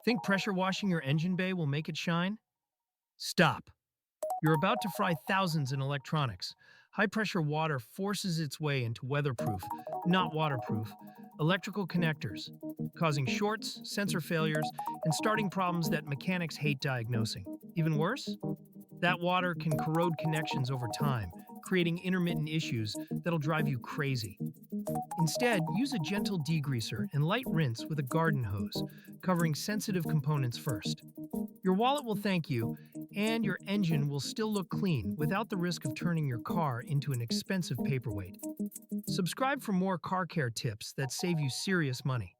Think pressure washing your engine bay will make it shine? Stop. You're about to fry thousands in electronics. High pressure water forces its way into weatherproof, not waterproof, electrical connectors, causing shorts, sensor failures, and starting problems that mechanics hate diagnosing. Even worse, that water can corrode connections over time, creating intermittent issues that'll drive you crazy. Instead, use a gentle degreaser and light rinse with a garden hose, covering sensitive components first. Your wallet will thank you, and your engine will still look clean without the risk of turning your car into an expensive paperweight. Subscribe for more car care tips that save you serious money.